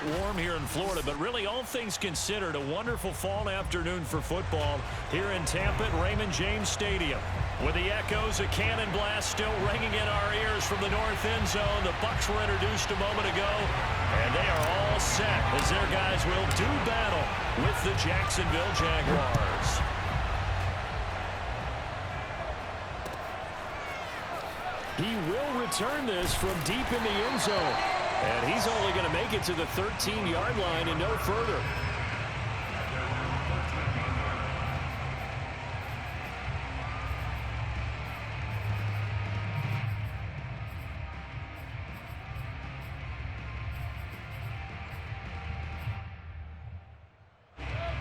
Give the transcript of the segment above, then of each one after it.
bit warm here in Florida, but really all things considered, a wonderful fall afternoon for football here in Tampa at Raymond James Stadium. With the echoes of cannon blast still ringing in our ears from the north end zone, the Bucs were introduced a moment ago, and they are all set as their guys will do battle with the Jacksonville Jaguars. He will return this from deep in the end zone. And he's only going to make it to the 13-yard line and no further.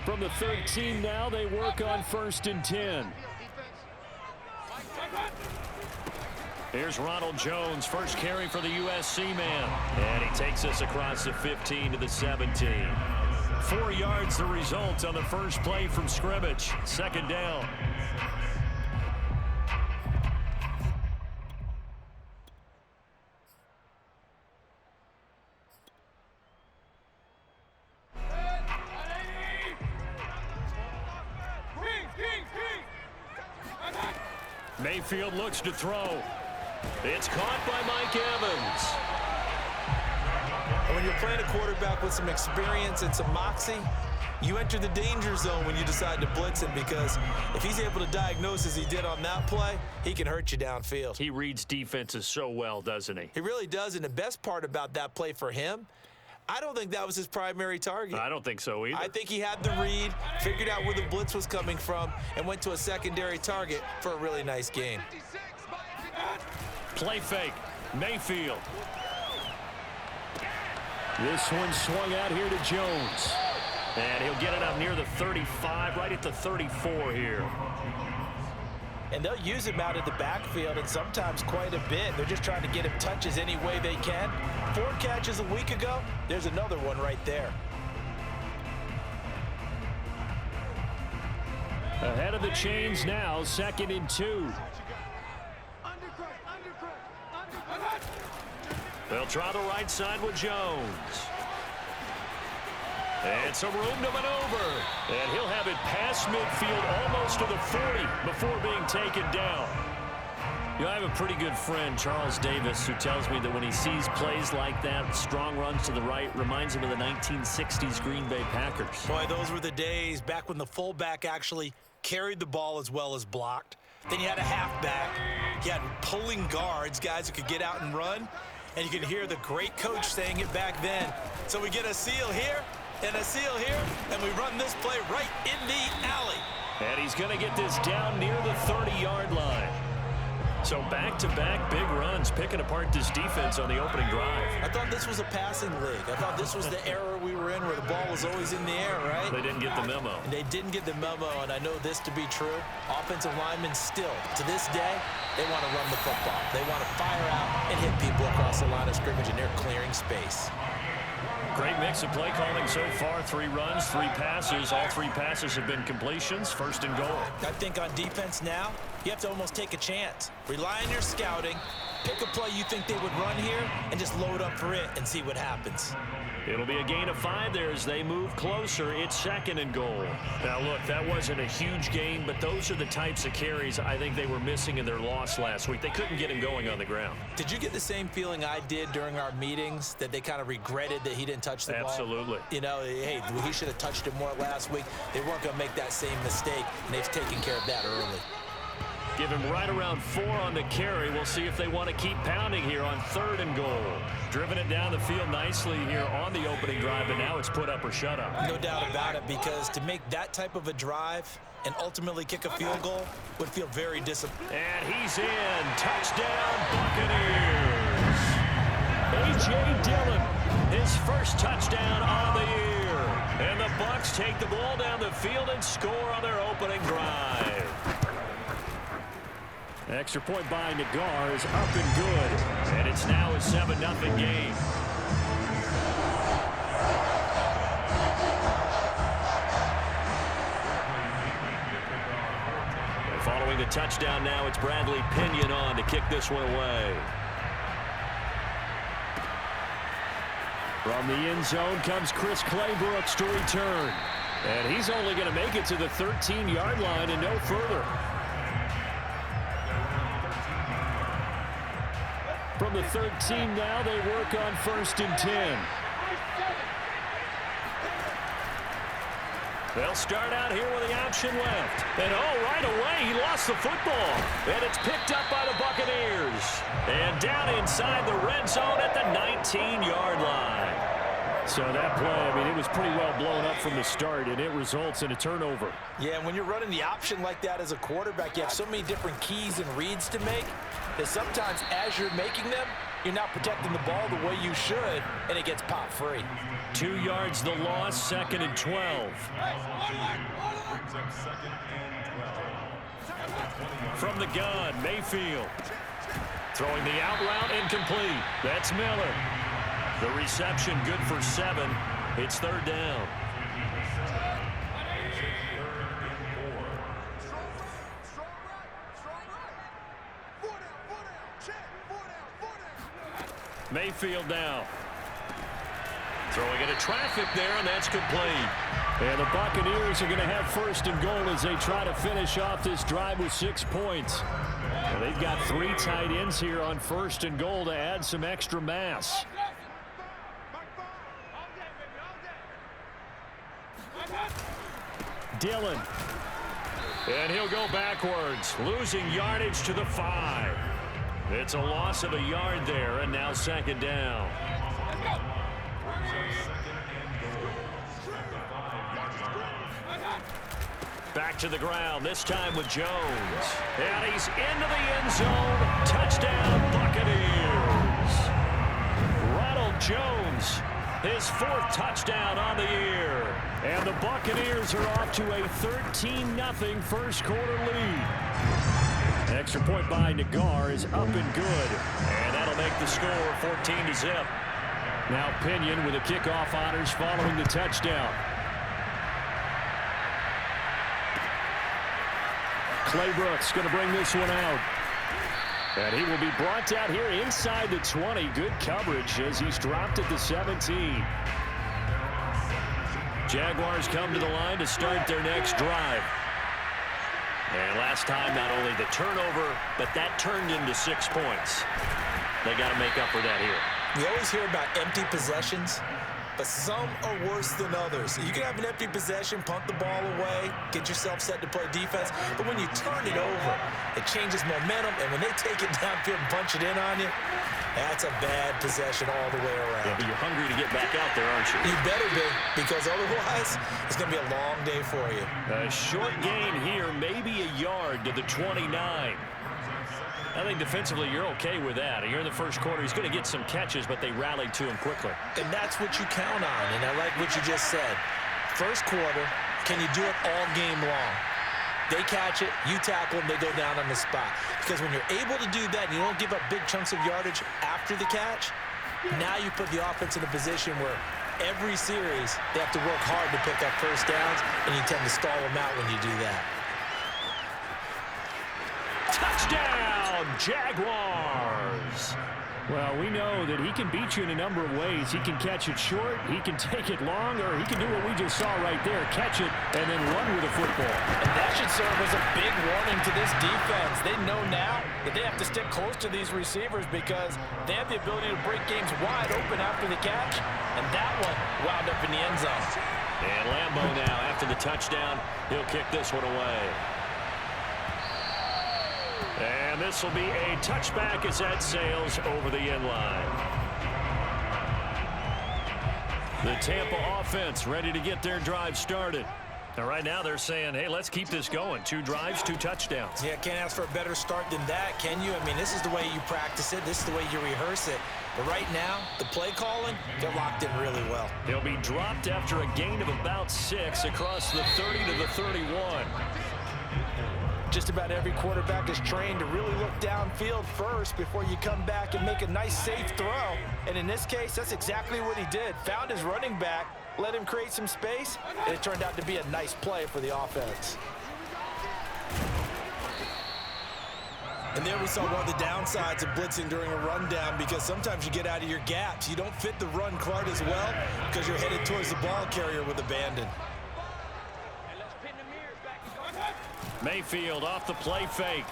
From the 13 now, they work on 1st and 10. Here's Ronald Jones, first carry for the USC man. And he takes us across the 15 to the 17. 4 yards the result on the first play from scrimmage. 2nd down. Mayfield looks to throw. It's caught by Mike Evans. And when you're playing a quarterback with some experience and some moxie, you enter the danger zone when you decide to blitz him, because if he's able to diagnose as he did on that play, he can hurt you downfield. He reads defenses so well, doesn't he? He really does, and the best part about that play for him, I don't think that was his primary target. I don't think so either. I think he had the read, figured out where the blitz was coming from, and went to a secondary target for a really nice gain. Play fake. Mayfield. This one swung out here to Jones. And he'll get it up near the 35, right at the 34 here. And they'll use him out of the backfield, and sometimes quite a bit. They're just trying to get him touches any way they can. 4 catches a week ago. There's another one right there. Ahead of the chains now, 2nd and 2. They'll try the right side with Jones. And some room to maneuver. And he'll have it past midfield almost to the 40 before being taken down. You know, I have a pretty good friend, Charles Davis, who tells me that when he sees plays like that, strong runs to the right, reminds him of the 1960s Green Bay Packers. Boy, those were the days back when the fullback actually carried the ball as well as blocked. Then you had a halfback. You had pulling guards, guys who could get out and run. And you can hear the great coach saying it back then. So we get a seal here and a seal here, and we run this play right in the alley. And he's going to get this down near the 30-yard line. So back-to-back big runs, picking apart this defense on the opening drive. I thought this was a passing league. I thought this was the era we were in where the ball was always in the air, right? They didn't get the memo. And they didn't get the memo, and I know this to be true. Offensive linemen still, to this day, they want to run the football. They want to fire out and hit people across the line of scrimmage, and they're clearing space. Great mix of play calling so far. 3 runs, 3 passes. All 3 passes have been completions. 1st and goal. I think on defense now, you have to almost take a chance. Rely on your scouting. Pick a play you think they would run here and just load up for it and see what happens. It'll be a gain of 5 there as they move closer. It's 2nd and goal. Now, look, that wasn't a huge gain, but those are the types of carries I think they were missing in their loss last week. They couldn't get him going on the ground. Did you get the same feeling I did during our meetings, that they kind of regretted that he didn't touch the ball? Absolutely. You know, hey, he should have touched it more last week. They weren't going to make that same mistake, and they've taken care of that early. Give him right around 4 on the carry. We'll see if they want to keep pounding here on 3rd and goal. Driven it down the field nicely here on the opening drive, but now it's put up or shut up. No doubt about it, because to make that type of a drive and ultimately kick a field goal would feel very disappointing. And he's in. Touchdown, Buccaneers. A.J. Dillon, his first touchdown on the year. And the Bucs take the ball down the field and score on their opening drive. Extra point by Nagar is up and good. And it's now a 7-0 game. And following the touchdown now, it's Bradley Pinion on to kick this one away. From the end zone comes Chris Claybrooks to return. And he's only going to make it to the 13-yard line and no further. From the 13 now, they work on 1st and 10. They'll start out here with the option left. And right away, he lost the football. And it's picked up by the Buccaneers. And down inside the red zone at the 19-yard line. So that play, I mean, it was pretty well blown up from the start, and it results in a turnover. Yeah, when you're running the option like that as a quarterback, you have so many different keys and reads to make that sometimes as you're making them, you're not protecting the ball the way you should, and it gets popped free. 2 yards the loss, 2nd and 12. From the gun, Mayfield. Throwing the out route, incomplete. That's Miller. The reception good for 7. It's 3rd down. Mayfield now. Throwing into traffic there, and that's complete. And the Buccaneers are going to have 1st and goal as they try to finish off this drive with 6 points. Well, they've got 3 tight ends here on 1st and goal to add some extra mass. Dillon. And he'll go backwards, losing yardage to the 5. It's a loss of a yard there, and now 2nd down. Back to the ground, this time with Jones. And he's into the end zone. Touchdown, Buccaneers. Ronald Jones, his 4th touchdown on the year. And the Buccaneers are off to a 13-0 first quarter lead. Extra point by Nagar is up and good. And that'll make the score 14-0. Now Pinion with the kickoff honors following the touchdown. Claybrooks going to bring this one out. And he will be brought out here inside the 20. Good coverage as he's dropped at the 17. Jaguars come to the line to start their next drive. And last time, not only the turnover, but that turned into 6 points. They got to make up for that here. You always hear about empty possessions, but some are worse than others. You can have an empty possession, punt the ball away, get yourself set to play defense, but when you turn it over, it changes momentum, and when they take it downfield and punch it in on you, that's a bad possession all the way around. Yeah, but you're hungry to get back out there, aren't you? You better be, because otherwise, it's going to be a long day for you. A short gain here, maybe a yard to the 29. I think defensively you're okay with that. You're in the first quarter. He's going to get some catches, but they rallied to him quickly. And that's what you count on, and I like what you just said. First quarter, can you do it all game long? They catch it, you tackle them, they go down on the spot. Because when you're able to do that and you don't give up big chunks of yardage after the catch, now you put the offense in a position where every series they have to work hard to pick up first downs, and you tend to stall them out when you do that. Touchdown, Jaguars! Well, we know that he can beat you in a number of ways. He can catch it short, he can take it long, or he can do what we just saw right there, catch it and then run with the football. And that should serve as a big warning to this defense. They know now that they have to stick close to these receivers because they have the ability to break games wide open after the catch, and that one wound up in the end zone. And Lambeau now, after the touchdown, he'll kick this one away. And this will be a touchback as that sails over the end line. The Tampa offense ready to get their drive started. And right now they're saying, hey, let's keep this going. 2 drives, 2 touchdowns. Yeah, can't ask for a better start than that, can you? I mean, this is the way you practice it. This is the way you rehearse it. But right now, the play calling, they're locked in really well. He'll be dropped after a gain of about 6 across the 30 to the 31. Just about every quarterback is trained to really look downfield first before you come back and make a nice, safe throw. And in this case, that's exactly what he did. Found his running back, let him create some space, and it turned out to be a nice play for the offense. And there we saw one of the downsides of blitzing during a rundown, because sometimes you get out of your gaps. You don't fit the run quite as well because you're headed towards the ball carrier with abandon. Mayfield off the play fake.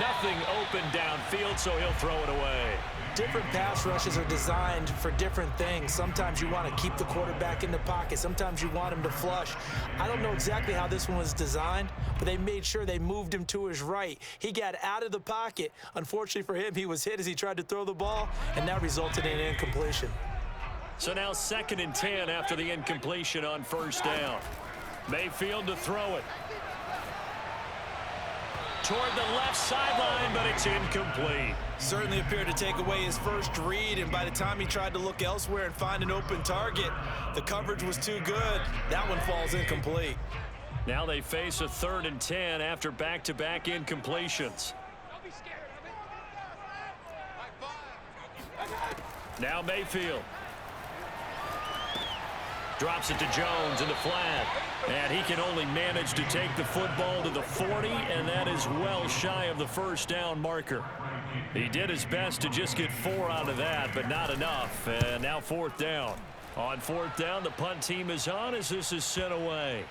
Nothing open downfield, so he'll throw it away. Different pass rushes are designed for different things. Sometimes you want to keep the quarterback in the pocket. Sometimes you want him to flush. I don't know exactly how this one was designed, but they made sure they moved him to his right. He got out of the pocket. Unfortunately for him, he was hit as he tried to throw the ball, and that resulted in an incompletion. So now 2nd and 10 after the incompletion on 1st down. Mayfield to throw it. Toward the left sideline, but it's incomplete. Certainly appeared to take away his first read, and by the time he tried to look elsewhere and find an open target, the coverage was too good. That one falls incomplete. Now they face a 3rd and 10 after back-to-back incompletions. Now Mayfield. Drops it to Jones in the flat. And he can only manage to take the football to the 40, and that is well shy of the 1st down marker. He did his best to just get 4 out of that, but not enough. And now 4th down. On 4th down, the punt team is on as this is sent away.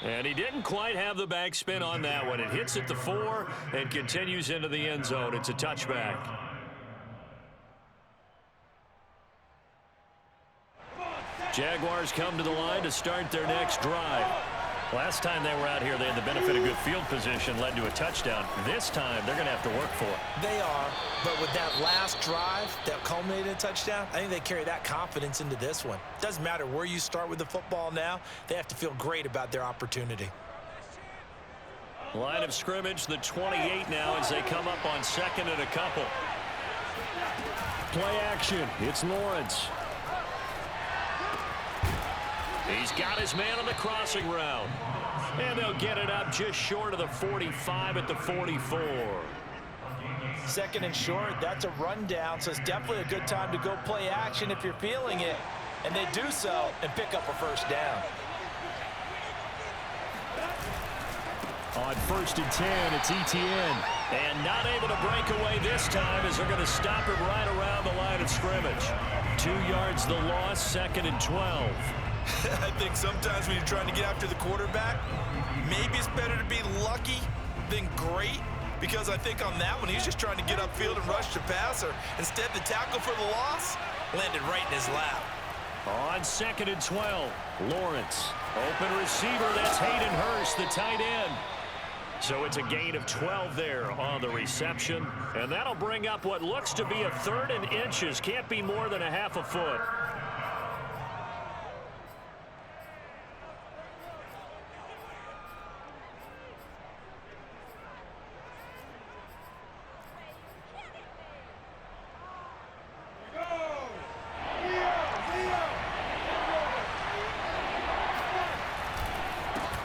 And he didn't quite have the backspin on that one. It hits at the 4 and continues into the end zone. It's a touchback. Jaguars come to the line to start their next drive. Last time they were out here, they had the benefit of good field position, led to a touchdown. This time, they're going to have to work for it. They are, but with that last drive that culminated in a touchdown, I think they carry that confidence into this one. Doesn't matter where you start with the football now, they have to feel great about their opportunity. Line of scrimmage, the 28 now as they come up on 2nd and a couple. Play action, it's Lawrence. He's got his man on the crossing route. And they'll get it up just short of the 45 at the 44. 2nd and short, that's a rundown, so it's definitely a good time to go play action if you're feeling it. And they do so and pick up a 1st down. On 1st and 10, it's Etienne. And not able to break away this time as they're going to stop him right around the line of scrimmage. 2 yards the loss, 2nd and 12. I think sometimes when you're trying to get after the quarterback, maybe it's better to be lucky than great, because I think on that one, he's just trying to get upfield and rush the passer. Instead, the tackle for the loss landed right in his lap. On 2nd and 12, Lawrence. Open receiver, that's Hayden Hurst, the tight end. So it's a gain of 12 there on the reception. And that'll bring up what looks to be a 3rd and inches. Can't be more than a half a foot.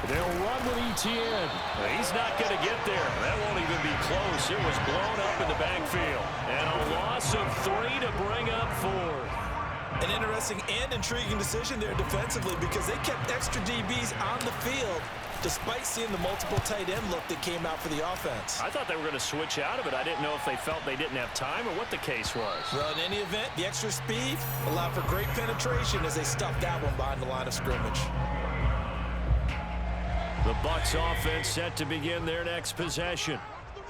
They'll run with Etienne. He's not going to get there. That won't even be close. It was blown up in the backfield. And a loss of 3 to bring up 4. An interesting and intriguing decision there defensively, because they kept extra DBs on the field despite seeing the multiple tight end look that came out for the offense. I thought they were going to switch out of it. I didn't know if they felt they didn't have time or what the case was. Well, in any event, the extra speed allowed for great penetration as they stuffed that one behind the line of scrimmage. The Bucs offense set to begin their next possession.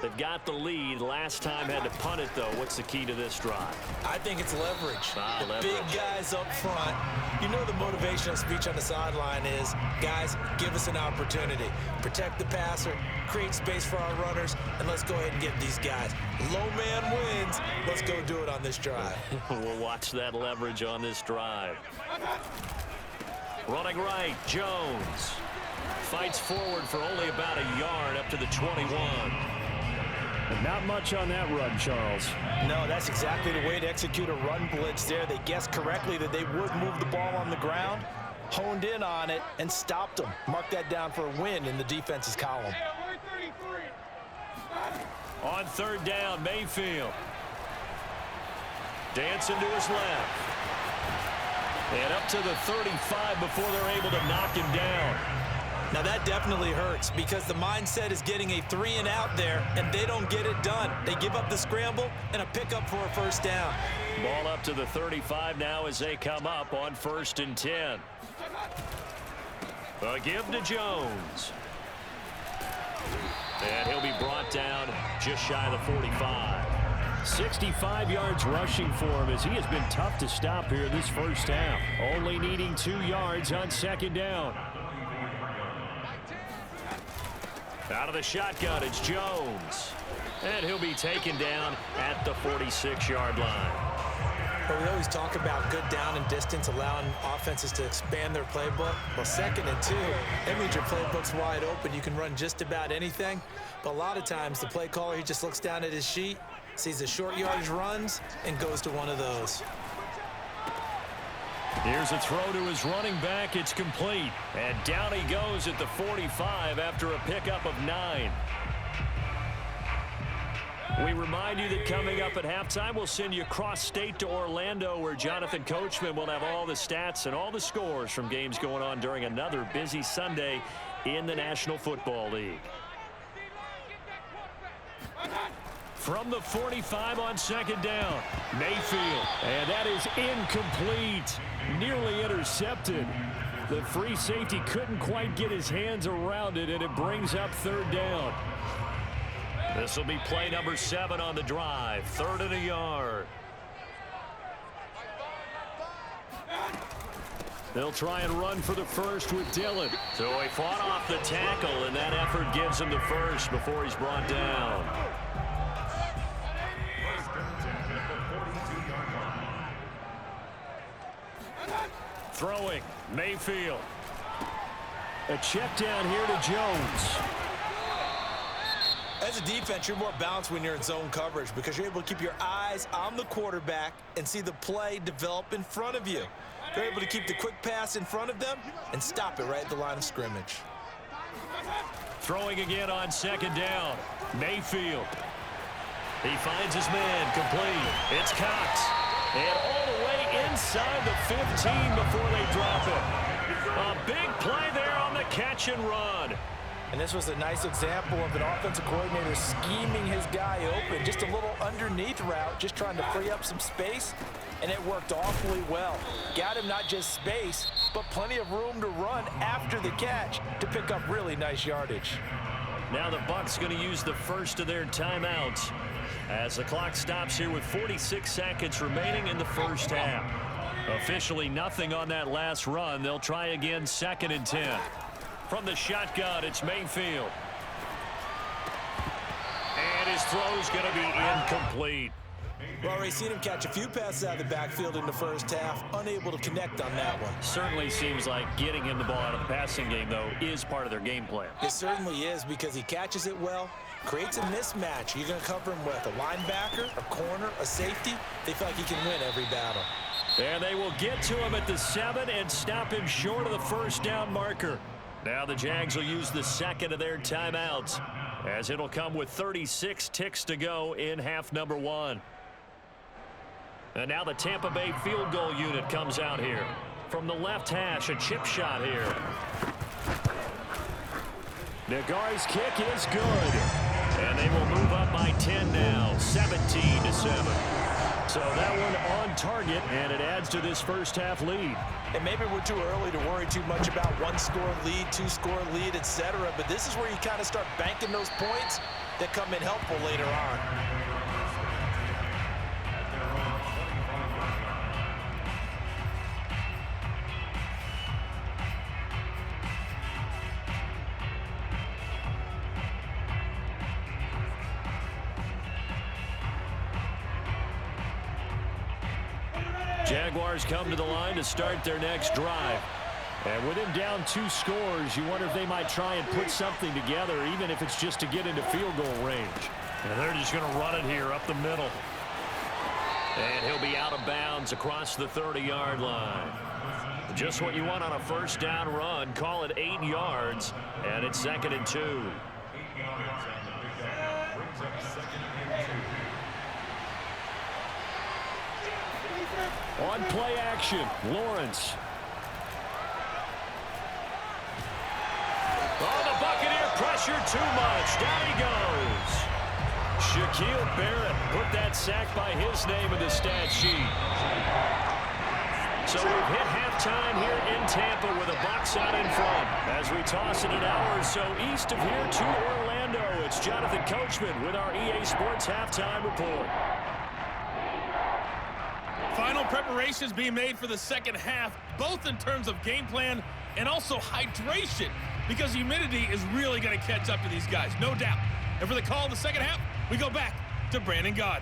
They've got the lead. Last time had to punt it, though. What's the key to this drive? I think it's leverage. Leverage. Big guys up front. You know the motivational speech on the sideline is, guys, give us an opportunity. Protect the passer, create space for our runners, and let's go ahead and get these guys. Low man wins. Let's go do it on this drive. We'll watch that leverage on this drive. Running right, Jones. Fights forward for only about a yard up to the 21. And not much on that run, Charles. No, that's exactly the way to execute a run blitz there. They guessed correctly that they would move the ball on the ground, honed in on it, and stopped them. Mark that down for a win in the defense's column. On 3rd down, Mayfield. Dancing to his left. And up to the 35 before they're able to knock him down. Now that definitely hurts because the mindset is getting a 3-and-out there, and they don't get it done. They give up the scramble and a pickup for a first down. Ball up to the 35 now as they come up on 1st and 10. A give to Jones. And he'll be brought down just shy of the 45. 65 yards rushing for him as he has been tough to stop here this first half. Only needing 2 yards on 2nd down. Out of the shotgun, it's Jones. And he'll be taken down at the 46-yard line. But we always talk about good down and distance, allowing offenses to expand their playbook. Well, 2nd and 2, that means your playbook's wide open. You can run just about anything. But a lot of times, the play caller, he just looks down at his sheet, sees the short yardage runs, and goes to one of those. Here's a throw to his running back. It's complete. And down he goes at the 45 after a pickup of 9. We remind you that coming up at halftime, we'll send you cross-state to Orlando, where Jonathan Coachman will have all the stats and all the scores from games going on during another busy Sunday in the National Football League. From the 45 on 2nd down, Mayfield. And that is incomplete. Nearly intercepted. The free safety couldn't quite get his hands around it, and it brings up 3rd down. This will be play number 7 on the drive. 3rd and a yard. They'll try and run for the first with Dillon. So he fought off the tackle, and that effort gives him the first before he's brought down. Throwing, Mayfield. A check down here to Jones. As a defense, you're more balanced when you're in zone coverage because you're able to keep your eyes on the quarterback and see the play develop in front of you. You're able to keep the quick pass in front of them and stop it right at the line of scrimmage. Throwing again on 2nd down. Mayfield. He finds his man complete. It's Cox. And all the way inside the 15 before they drop it. A big play there on the catch and run. And this was a nice example of an offensive coordinator scheming his guy open. Just a little underneath route, just trying to free up some space, and it worked awfully well. Got him not just space, but plenty of room to run after the catch to pick up really nice yardage. Now the Bucs going to use the first of their timeouts as the clock stops here with 46 seconds remaining in the first half. Officially nothing on that last run. They'll try again 2nd and 10. From the shotgun, it's Mayfield. And his throw's going to be incomplete. Well, already seen him catch a few passes out of the backfield in the first half, unable to connect on that one. Certainly seems like getting him the ball out of the passing game, though, is part of their game plan. It certainly is because he catches it well, creates a mismatch. You're going to cover him with a linebacker, a corner, a safety. They feel like he can win every battle. And they will get to him at the 7 and stop him short of the first down marker. Now the Jags will use the second of their timeouts as it'll come with 36 ticks to go in half number 1. And now the Tampa Bay field goal unit comes out here. From the left hash, a chip shot here. Nagar's kick is good. And they will move up by 10 now, 17-7. So that one on target, and it adds to this first half lead. And maybe we're too early to worry too much about one-score lead, two-score lead, etc. But this is where you kind of start banking those points that come in helpful later on. Jaguars come to the line to start their next drive. And with him down 2 scores, you wonder if they might try and put something together, even if it's just to get into field goal range. And they're just going to run it here up the middle. And he'll be out of bounds across the 30-yard line. Just what you want on a first down run. Call it 8 yards, and it's 2nd and 2. On play action, Lawrence. Oh, the Buccaneer pressure too much. Down he goes. Shaquille Barrett put that sack by his name in the stat sheet. So we've hit halftime here in Tampa with the Bucs out in front. As we toss it an hour or so east of here to Orlando, it's Jonathan Coachman with our EA Sports Halftime Report. Final preparations being made for the second half, both in terms of game plan and also hydration, because humidity is really going to catch up to these guys, no doubt. And for the call of the second half, we go back to Brandon Gaud.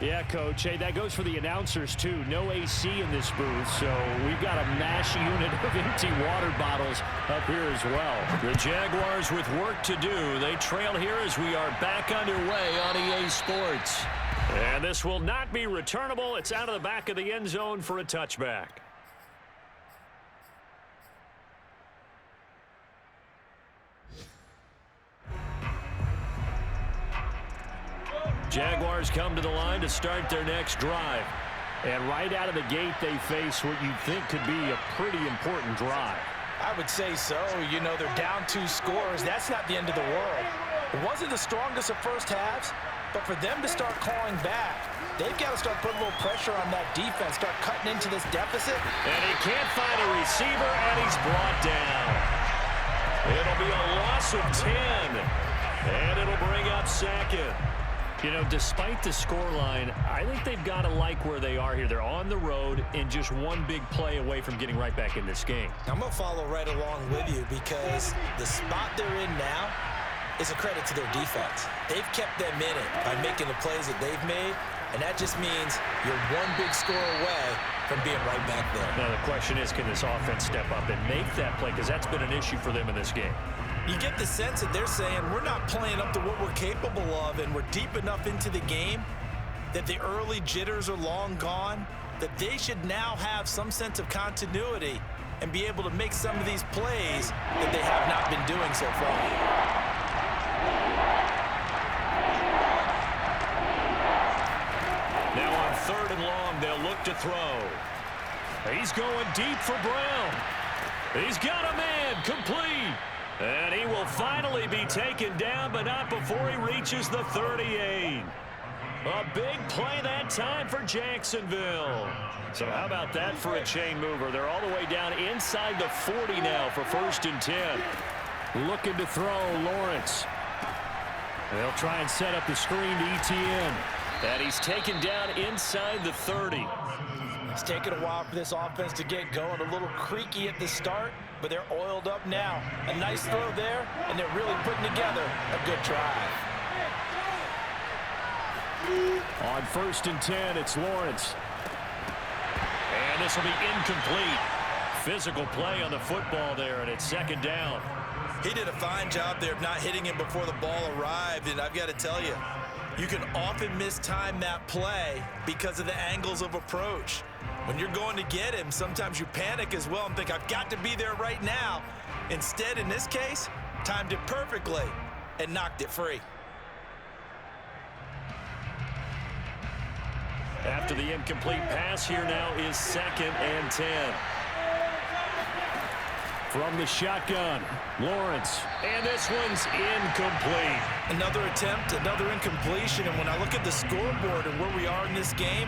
Yeah, Coach. Hey, that goes for the announcers, too. No AC in this booth, so we've got a mash unit of empty water bottles up here as well. The Jaguars with work to do. They trail here as we are back underway on EA Sports. And this will not be returnable. It's out of the back of the end zone for a touchback. Jaguars come to the line to start their next drive. And right out of the gate, they face what you'd think could be a pretty important drive. I would say so. You know, they're down 2 scores. That's not the end of the world. It wasn't the strongest of first halves, but for them to start clawing back, they've got to start putting a little pressure on that defense, start cutting into this deficit. And he can't find a receiver, and he's brought down. It'll be a loss of 10, and it'll bring up second. You know, despite the scoreline, I think they've got to like where they are here. They're on the road and just one big play away from getting right back in this game. I'm going to follow right along with you because the spot they're in now is a credit to their defense. They've kept them in it by making the plays that they've made, and that just means you're one big score away from being right back there. Now, the question is, can this offense step up and make that play? Because that's been an issue for them in this game. You get the sense that they're saying we're not playing up to what we're capable of, and we're deep enough into the game that the early jitters are long gone, that they should now have some sense of continuity and be able to make some of these plays that they have not been doing so far. Now on 3rd and long, they'll look to throw. He's going deep for Brown. He's got a man, complete. And he will finally be taken down, but not before he reaches the 38. A big play that time for Jacksonville. So how about that for a chain mover? They're all the way down inside the 40 now for 1st and 10. Looking to throw, Lawrence. They'll try and set up the screen to ETN. And he's taken down inside the 30. It's taken a while for this offense to get going. A little creaky at the start, but they're oiled up now. A nice throw there, and they're really putting together a good drive. On 1st and 10, it's Lawrence. And this will be incomplete. Physical play on the football there, and it's 2nd down. He did a fine job there of not hitting him before the ball arrived, and I've got to tell you, you can often mistime that play because of the angles of approach. When you're going to get him, sometimes you panic as well and think, I've got to be there right now. Instead, in this case, timed it perfectly and knocked it free. After the incomplete pass, here now is 2nd and 10. From the shotgun, Lawrence. And this one's incomplete. Another attempt, another incompletion. And when I look at the scoreboard and where we are in this game,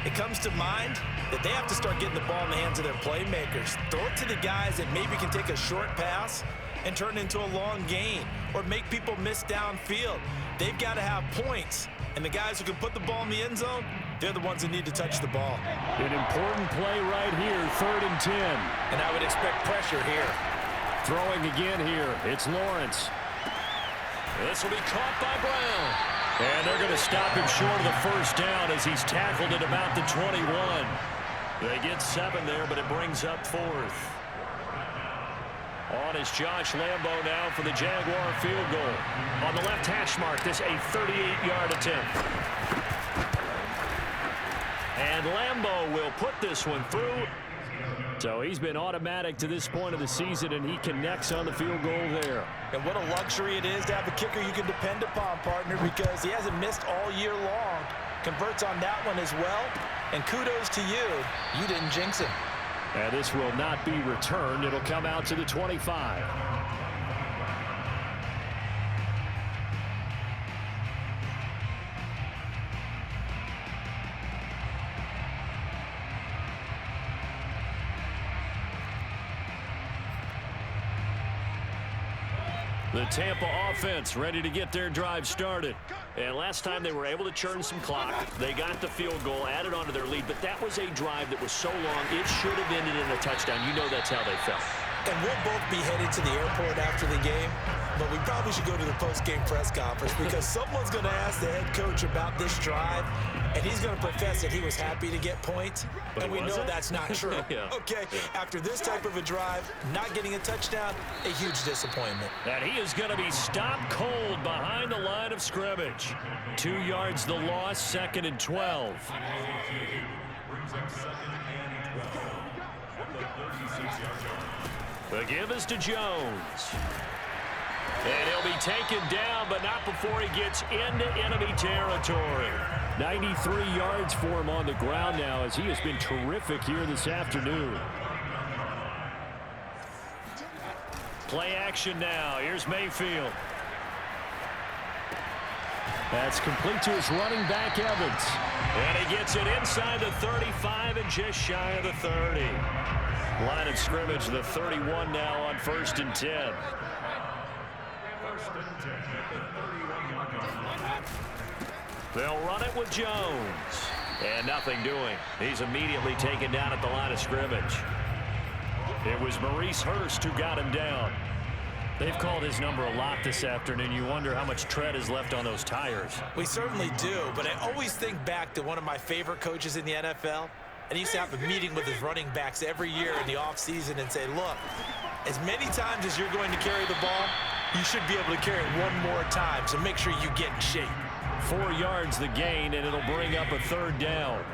it comes to mind that they have to start getting the ball in the hands of their playmakers. Throw it to the guys that maybe can take a short pass and turn it into a long gain or make people miss downfield. They've got to have points. And the guys who can put the ball in the end zone, they're the ones that need to touch the ball. An important play right here, 3rd and 10. And I would expect pressure here. Throwing again here, it's Lawrence. This will be caught by Brown. And they're going to stop him short of the 1st down as he's tackled at about the 21. They get 7 there, but it brings up 4th. On is Josh Lambo now for the Jaguar field goal. On the left hash mark, this a 38-yard attempt. And Lambo will put this one through. So he's been automatic to this point of the season, and he connects on the field goal there. And what a luxury it is to have a kicker you can depend upon, partner, because he hasn't missed all year long. converts on that one as well. And kudos to you. You didn't jinx him. And this will not be returned. It'll come out to the 25. The Tampa offense ready to get their drive started. And last time they were able to churn some clock. They got the field goal, added on to their lead, but that was a drive that was so long, it should have ended in a touchdown. You know that's how they felt. And we'll both be headed to the airport after the game, but we probably should go to the post-game press conference because someone's going to ask the head coach about this drive, and he's going to profess that he was happy to get points, and we know that's not true. Yeah. Okay, after this type of a drive, not getting a touchdown, a huge disappointment. And he is going to be stopped cold behind the line of scrimmage. 2 yards the loss, 2nd and 12. The give is to Jones. And he'll be taken down, but not before he gets into enemy territory. 93 yards for him on the ground now as he has been terrific here this afternoon. Play action now. Here's Mayfield. That's complete to his running back, Evans. And he gets it inside the 35 and just shy of the 30. Line of scrimmage, the 31 now on 1st and 10. They'll run it with Jones. And nothing doing. He's immediately taken down at the line of scrimmage. It was Maurice Hurst who got him down. They've called his number a lot this afternoon. You wonder how much tread is left on those tires. We certainly do, but I always think back to one of my favorite coaches in the NFL. And he used to have a meeting with his running backs every year in the offseason and say, look, as many times as you're going to carry the ball, you should be able to carry it one more time, so make sure you get in shape. 4 yards the gain, and it'll bring up a 3rd down.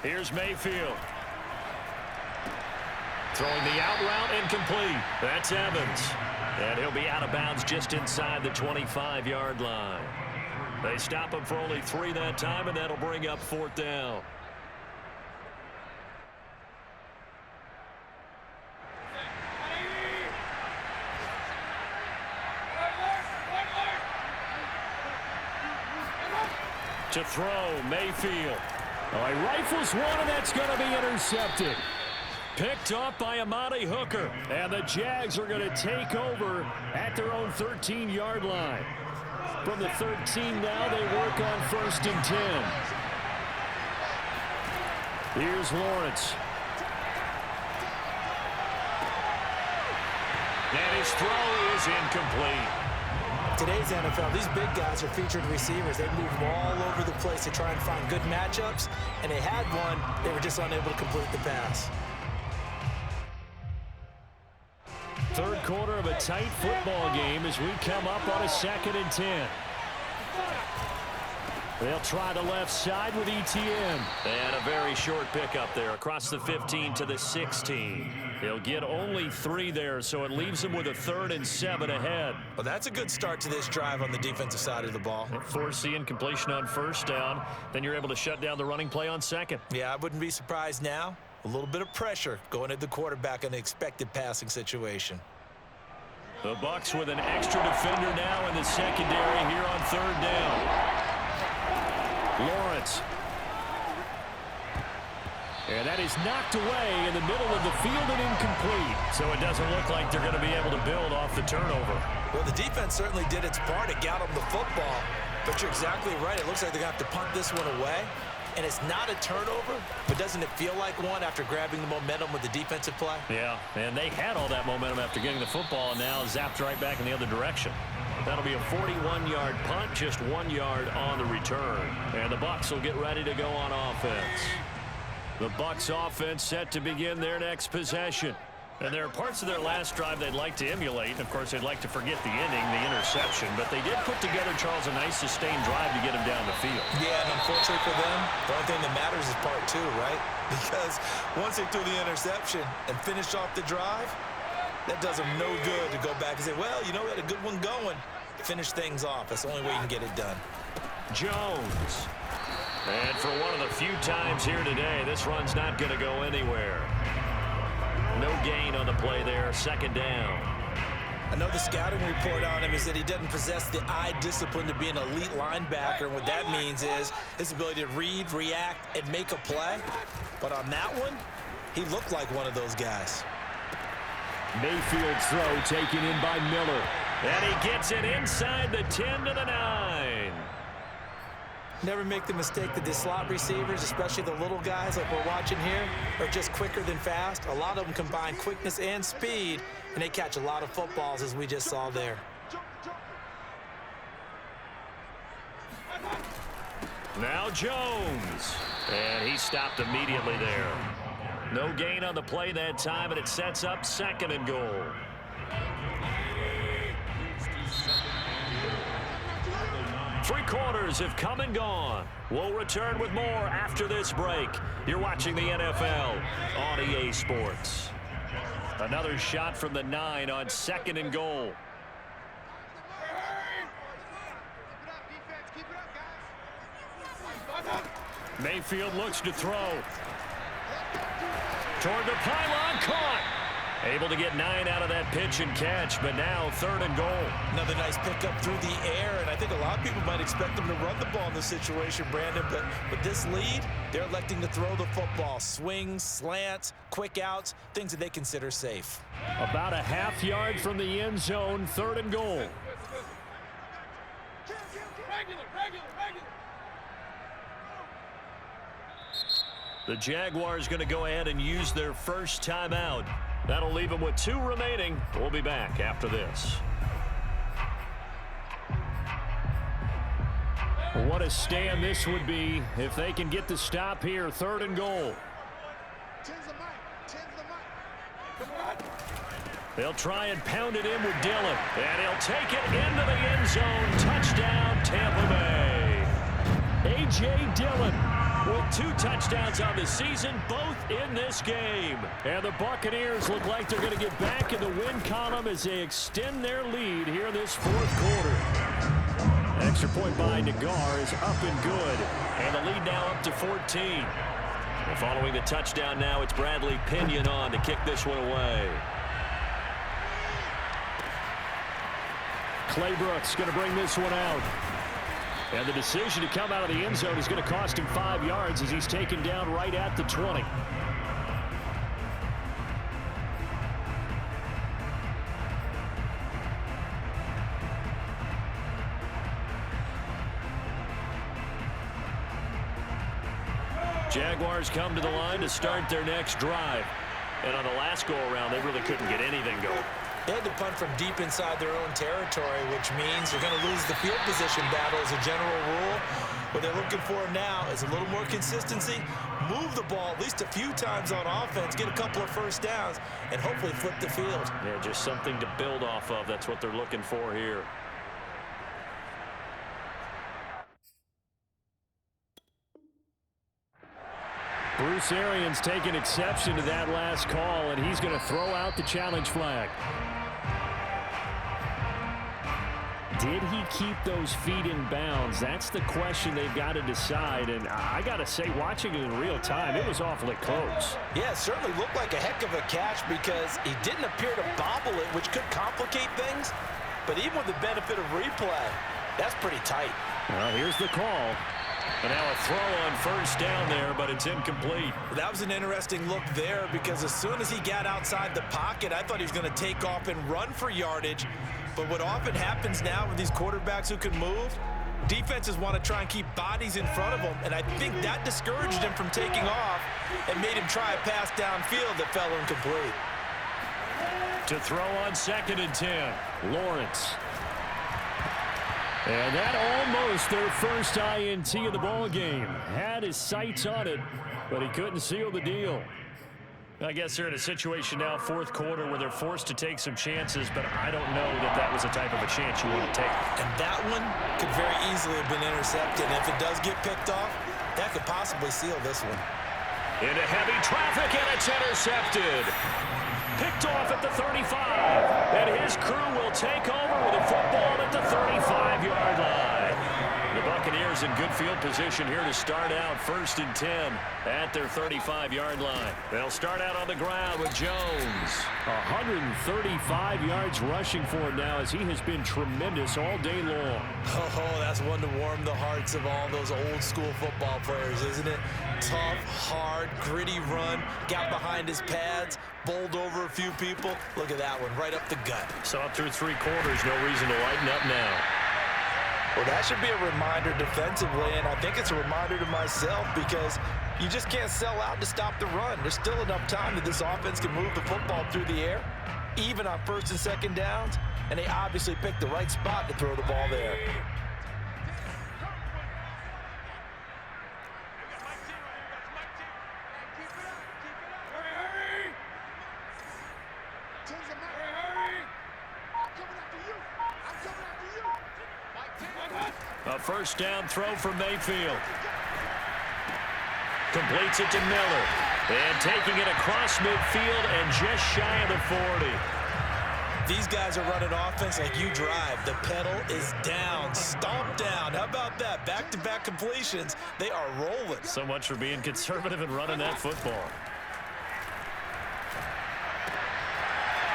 Here's Mayfield. Throwing the out route incomplete. That's Evans. And he'll be out of bounds just inside the 25-yard line. They stop him for only 3 that time, and that'll bring up 4th down. To throw, Mayfield. Oh, he rifles one, and that's going to be intercepted. Picked off by Amani Hooker. And the Jags are going to take over at their own 13-yard line. From the 13 now, they work on 1st and 10. Here's Lawrence. And his throw is incomplete. Today's NFL, these big guys are featured receivers. They move all over the place to try and find good matchups, and they had one. They were just unable to complete the pass. 3rd quarter of a tight football game as we come up on a 2nd and 10. They'll try the left side with ETN. And a very short pickup there across the 15 to the 16. He'll get only 3 there, so it leaves him with a 3rd and 7 ahead. Well, that's a good start to this drive on the defensive side of the ball. Force the incompletion on 1st down. Then you're able to shut down the running play on 2nd. Yeah, I wouldn't be surprised now. A little bit of pressure going at the quarterback in an expected passing situation. The Bucs with an extra defender now in the secondary here on 3rd down. Lawrence. And that is knocked away in the middle of the field and incomplete. So it doesn't look like they're going to be able to build off the turnover. Well, the defense certainly did its part to get them the football. But you're exactly right. It looks like they're going to have to punt this one away. And it's not a turnover, but doesn't it feel like one after grabbing the momentum with the defensive play? Yeah, and they had all that momentum after getting the football and now zapped right back in the other direction. That'll be a 41-yard punt, just 1 yard on the return. And the Bucs will get ready to go on offense. The Bucs offense set to begin their next possession. And there are parts of their last drive they'd like to emulate. Of course, they'd like to forget the ending, the interception. But they did put together, Charles, a nice sustained drive to get him down the field. Yeah, and unfortunately for them, the only thing that matters is part 2, right? Because once they threw the interception and finished off the drive, That does him no good to go back and say, well, you know, we had a good one going. Finish things off. That's the only way you can get it done. Jones. And for one of the few times here today, this run's not going to go anywhere. No gain on the play there, second down. I know the scouting report on him is that he doesn't possess the eye discipline to be an elite linebacker. And what that means is his ability to read, react, and make a play. But on that one, he looked like one of those guys. Mayfield's throw taken in by Miller. And he gets it inside the 10 to the 9. Never make the mistake that the slot receivers, especially the little guys like we're watching here, are just quicker than fast. A lot of them combine quickness and speed, and they catch a lot of footballs, as we just saw there. Now Jones. And he stopped immediately there. No gain on the play that time, and it sets up second and goal. Three quarters have come and gone. We'll return with more after this break. You're watching the NFL on EA Sports. Another shot from the 9 on second and goal. Mayfield looks to throw. Toward the pylon, caught. Able to get 9 out of that pitch and catch, but now third and goal. Another nice pickup through the air, and I think a lot of people might expect them to run the ball in this situation, Brandon, but with this lead, they're electing to throw the football. Swings, slants, quick outs, things that they consider safe. About a half yard from the end zone, third and goal. The Jaguars going to go ahead and use their first timeout. That'll leave them with 2 remaining. We'll be back after this. What a stand this would be if they can get the stop here. Third and goal. They'll try and pound it in with Dillon. And he'll take it into the end zone. Touchdown, Tampa Bay. A.J. Dillon with 2 touchdowns on the season, both in this game. And the Buccaneers look like they're going to get back in the win column as they extend their lead here this fourth quarter. Extra point by Nagar is up and good. And the lead now up to 14. And following the touchdown now, it's Bradley Pinion on to kick this one away. Clay Brooks going to bring this one out. And the decision to come out of the end zone is going to cost him 5 yards as he's taken down right at the 20. Jaguars come to the line to start their next drive. And on the last go-around, they really couldn't get anything going. They had to punt from deep inside their own territory, which means they're going to lose the field position battle as a general rule. What they're looking for now is a little more consistency, move the ball at least a few times on offense, get a couple of first downs, and hopefully flip the field. Yeah, just something to build off of. That's what they're looking for here. Bruce Arians taking exception to that last call, and he's going to throw out the challenge flag. Did he keep those feet in bounds? That's the question they've got to decide. And I got to say, watching it in real time, it was awfully close. Yeah, it certainly looked like a heck of a catch because he didn't appear to bobble it, which could complicate things. But even with the benefit of replay, that's pretty tight. Well, here's the call. And now a throw on first down there, but it's incomplete. That was an interesting look there because as soon as he got outside the pocket, I thought he was going to take off and run for yardage. But what often happens now with these quarterbacks who can move, defenses want to try and keep bodies in front of them, and I think that discouraged him from taking off and made him try a pass downfield that fell incomplete. To throw on 2nd and 10, Lawrence. And that almost their first INT of the ball game. Had his sights on it, but he couldn't seal the deal. I guess they're in a situation now, fourth quarter, where they're forced to take some chances, but I don't know that that was the type of a chance you want to take. And that one could very easily have been intercepted. And if it does get picked off, that could possibly seal this one. Into heavy traffic, and it's intercepted. Picked off at the 35. And his crew will take over with a football at the 35-yard line. The Buccaneers in good field position here to start out 1st and 10 at their 35-yard line. They'll start out on the ground with Jones. 135 yards rushing for him now as he has been tremendous all day long. Oh, that's one to warm the hearts of all those old-school football players, isn't it? Tough, hard, gritty run, got behind his pads, bowled over a few people. Look at that one, right up the gut. Saw through 3 quarters, no reason to lighten up now. Well, that should be a reminder defensively, and I think it's a reminder to myself because you just can't sell out to stop the run. There's still enough time that this offense can move the football through the air, even on 1st and 2nd downs, and they obviously picked the right spot to throw the ball there. A 1st down throw for Mayfield. Completes it to Miller. And taking it across midfield and just shy of the 40. These guys are running offense like you drive. The pedal is down, stomp down. How about that? Back-to-back completions. They are rolling. So much for being conservative and running that football.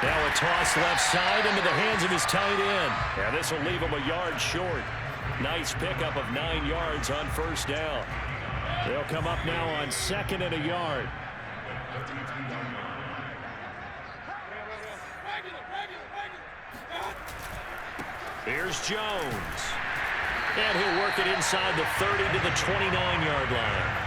Now a toss left side into the hands of his tight end. Yeah, this will leave him a yard short. Nice pickup of 9 yards on 1st down. They'll come up now on 2nd and a yard. Here's Jones. And he'll work it inside the 30 to the 29-yard line.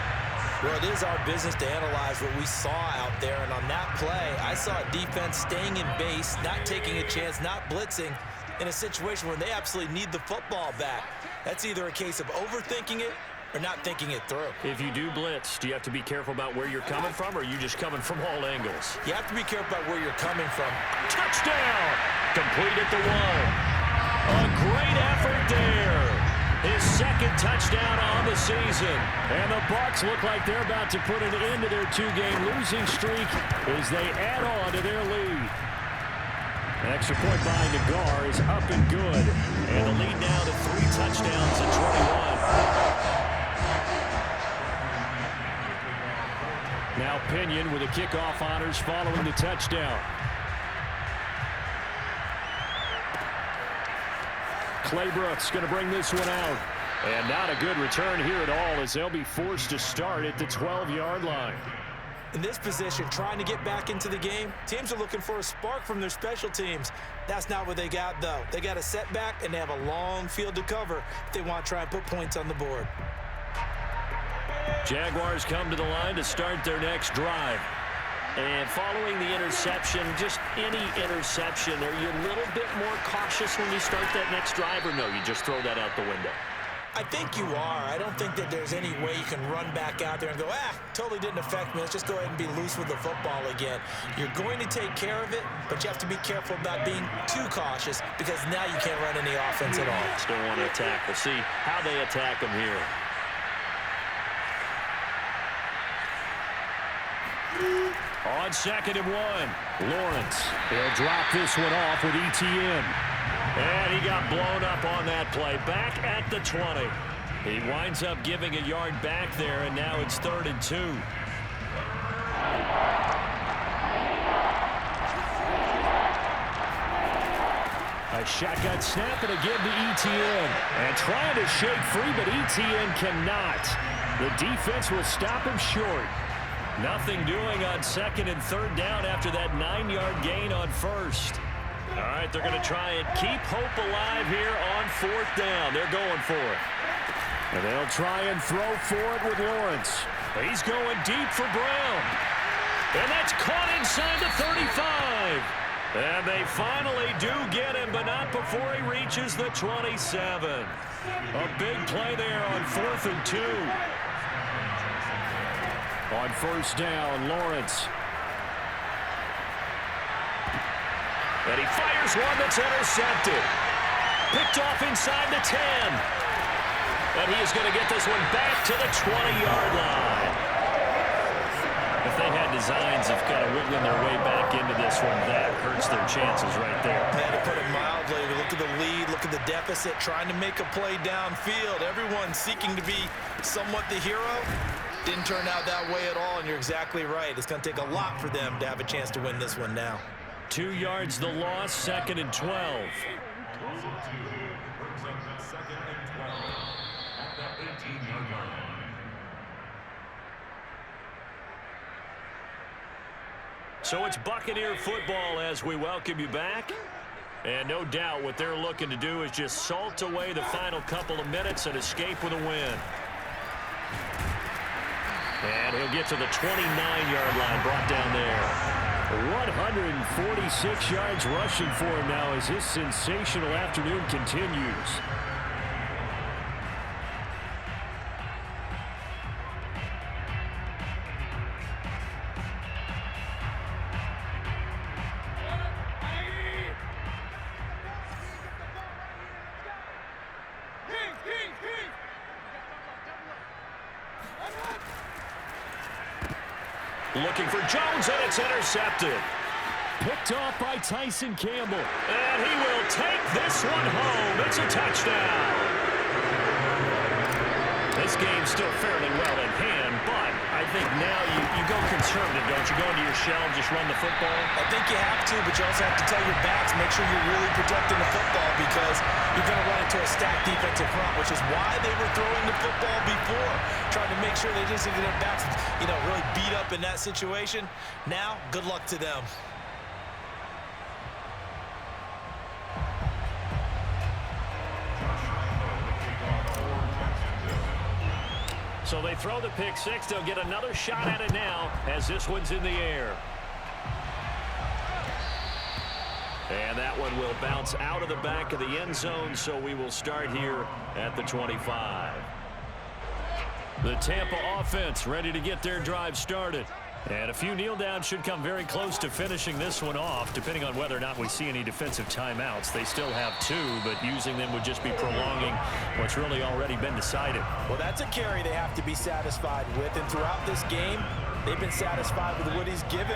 Well, it is our business to analyze what we saw out there, and on that play, I saw a defense staying in base, not taking a chance, not blitzing, in a situation where they absolutely need the football back. That's either a case of overthinking it or not thinking it through. If you do blitz, do you have to be careful about where you're coming from, or are you just coming from all angles? You have to be careful about where you're coming from. Touchdown! Complete at the 1. A great effort there. His 2nd touchdown on the season. And the Bucs look like they're about to put an end to their 2-game losing streak as they add on to their lead. An extra point by Nagar is up and good. And the lead now to 3 touchdowns at 21. Now Pinion with the kickoff honors following the touchdown. Claybrooks going to bring this one out. And not a good return here at all as they'll be forced to start at the 12-yard line. In this position, trying to get back into the game, teams are looking for a spark from their special teams. That's not what they got, though. They got a setback, and they have a long field to cover if they want to try and put points on the board. Jaguars come to the line to start their next drive. And following the interception, just any interception, are you a little bit more cautious when you start that next drive, or no, you just throw that out the window? I think you are. I don't think that there's any way you can run back out there and go, totally didn't affect me. Let's just go ahead and be loose with the football again. You're going to take care of it, but you have to be careful about being too cautious because now you can't run any offense at all. Still want to attack. We'll see how they attack them here. On 2nd and 1, Lawrence. He'll drop this one off with ETN. And he got blown up on that play. Back at the 20. He winds up giving a yard back there, and now it's 3rd and 2. A shotgun snap and a give to ETN. And trying to shake free, but ETN cannot. The defense will stop him short. Nothing doing on 2nd and 3rd down after that 9-yard gain on 1st. All right, they're going to try and keep hope alive here on 4th down. They're going for it. And they'll try and throw for it with Lawrence. He's going deep for Brown. And that's caught inside the 35. And they finally do get him, but not before he reaches the 27. A big play there on 4th and 2. On 1st down, Lawrence. And he fires one that's intercepted. Picked off inside the 10. And he is going to get this one back to the 20-yard line. If they had designs of kind of wiggling their way back into this one. That hurts their chances right there. Yeah, to put it mildly, look at the lead, look at the deficit, trying to make a play downfield. Everyone seeking to be somewhat the hero. Didn't turn out that way at all, and you're exactly right. It's going to take a lot for them to have a chance to win this one now. 2 yards the loss, 2nd and 12. So it's Buccaneer football as we welcome you back. And no doubt what they're looking to do is just salt away the final couple of minutes and escape with a win. And he'll get to the 29-yard line, brought down there. 146 yards rushing for him now as his sensational afternoon continues. Looking for Jones, and it's intercepted. Picked off by Tyson Campbell. And he will take this one home. It's a touchdown. This game's still fairly well in hand, but I think now you go conservative, don't you? Go into your shell and just run the football? I think you have to, but you also have to tell your backs, make sure you're really protecting the football because you're going to run into a stacked defensive front, which is why they were throwing the football before, trying to make sure they just get their backs, really beat up in that situation. Now, good luck to them. So they throw the pick six. They'll get another shot at it now as this one's in the air. And that one will bounce out of the back of the end zone, so we will start here at the 25. The Tampa offense ready to get their drive started. And a few kneel downs should come very close to finishing this one off, depending on whether or not we see any defensive timeouts. They still have 2, but using them would just be prolonging what's really already been decided. Well, that's a carry they have to be satisfied with, and throughout this game, they've been satisfied with what he's given.